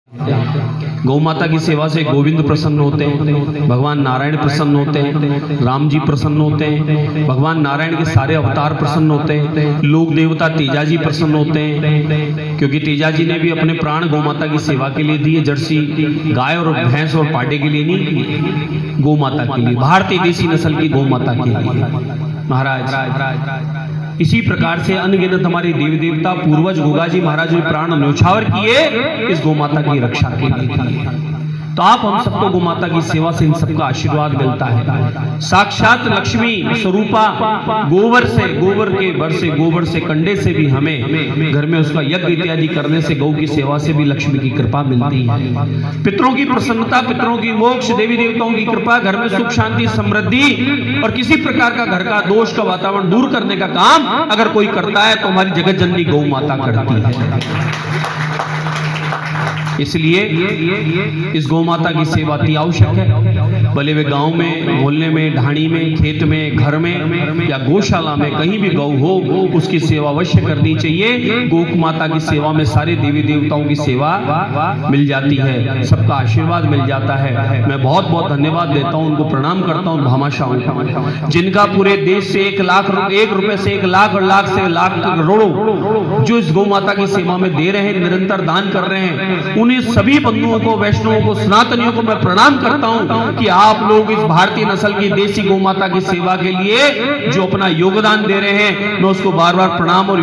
गौ माता की सेवा से गोविंद प्रसन्न होते हैं, भगवान नारायण प्रसन्न होते हैं, राम जी प्रसन्न होते हैं, भगवान नारायण के सारे अवतार प्रसन्न होते हैं, लोक देवता तेजा जी प्रसन्न होते हैं, क्योंकि तेजा जी ने भी अपने प्राण गौ माता की सेवा के लिए दिए। जर्सी गाय और भैंस और पाटे के लिए नहीं, गौ माता के लिए, भारतीय देसी नस्ल की गौ माता के लिए महाराज। इसी प्रकार से अनगिनत हमारे देवी देवता पूर्वज गोगा जी महाराज ने प्राण न्यौछावर किए इस गौ माता की रक्षा के लिए। तो आप हम सबको गौ माता की सेवा से इन सबका आशीर्वाद मिलता है। साक्षात लक्ष्मी स्वरूपा गोबर से, गोबर के बर से, गोबर से कंडे से भी हमें घर में उसका यज्ञ इत्यादि करने से, गौ की सेवा से भी लक्ष्मी की कृपा मिलती है। पितरों की प्रसन्नता, पितरों की मोक्ष, देवी देवताओं की कृपा, घर में सुख शांति समृद्धि और किसी प्रकार का घर का दोष का वातावरण दूर करने का काम अगर कोई करता है तो हमारी जगत जननी गौ माता करती है। इसलिए इस गौ माता की सेवा अति आवश्यक है। भले वे गांव में, मोहल्ले में, ढाणी में, खेत में, घर में या गौशाला में कहीं भी गौ हो, उसकी सेवा अवश्य करनी चाहिए। गौ माता की सेवा में सारे देवी देवताओं की सेवा मिल जाती है, सबका आशीर्वाद मिल जाता है। मैं बहुत बहुत धन्यवाद देता हूँ, उनको प्रणाम करता हूँ भामाशाह, जिनका पूरे देश से 1 लाख, 1 रुपए से 1 लाख और लाख से लाख करोड़ों जो इस गौ माता की सेवा में दे रहे हैं, निरंतर दान कर रहे हैं, उन्हीं सभी बंधुओं को, वैष्णवों को, सनातनियों को मैं प्रणाम करता हूं कि आप लोग इस भारतीय नस्ल की देसी गौ माता की सेवा के लिए जो अपना योगदान दे रहे हैं, मैं उसको बार बार प्रणाम और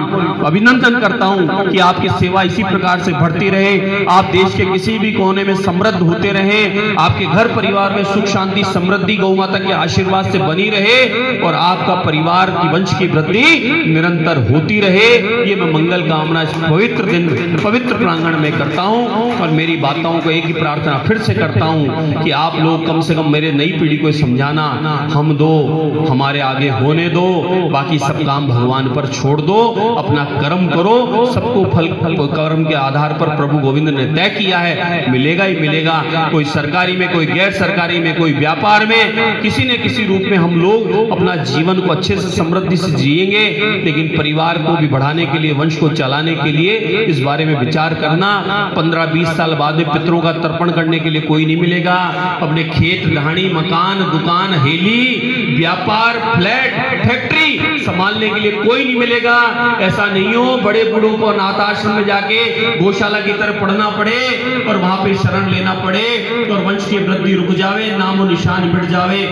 अभिनंदन करता हूं कि आपकी सेवा इसी प्रकार से बढ़ती रहे, आप देश के किसी भी कोने में समृद्ध होते रहे, आपके घर परिवार में सुख शांति समृद्धि गौ माता के आशीर्वाद से बनी रहे और आपका परिवार की वंश की वृद्धि निरंतर होती रहे। ये मैं मंगल कामना इस पवित्र दिन, पवित्र प्रांगण में करता हूं। और मेरी बातों को एक ही प्रार्थना फिर से करता हूं कि आप लोग कम से कम मेरे नई पीढ़ी को समझाना, हम दो, हमारे आगे होने दो, बाकी सब काम भगवान पर छोड़ दो, अपना कर्म करो, सबको फल कर्म के आधार पर प्रभु गोविंद ने तय किया है, मिलेगा ही मिलेगा। कोई सरकारी में, कोई गैर सरकारी में, कोई व्यापार में, किसी न किसी रूप में हम लोग अपना जीवन को अच्छे से समृद्धि से जिएंगे, लेकिन परिवार को भी बढ़ाने के लिए, वंश को चलाने के लिए इस बारे में विचार करना। 15-20 साल बाद में पितरों का तर्पण करने के लिए कोई नहीं मिलेगा। अपने खेत, ढाणी, मकान, दुकान, हेली, व्यापार, फ्लैट, फैक्ट्री संभालने के लिए कोई नहीं मिलेगा। ऐसा नहीं हो बड़े बूढ़ों को अनाथ आश्रम में जाके गौशाला की तरफ पढ़ना पड़े और वहां पे शरण लेना पड़े और वंश की वृद्धि रुक जावे, नामो निशान मिट जावे।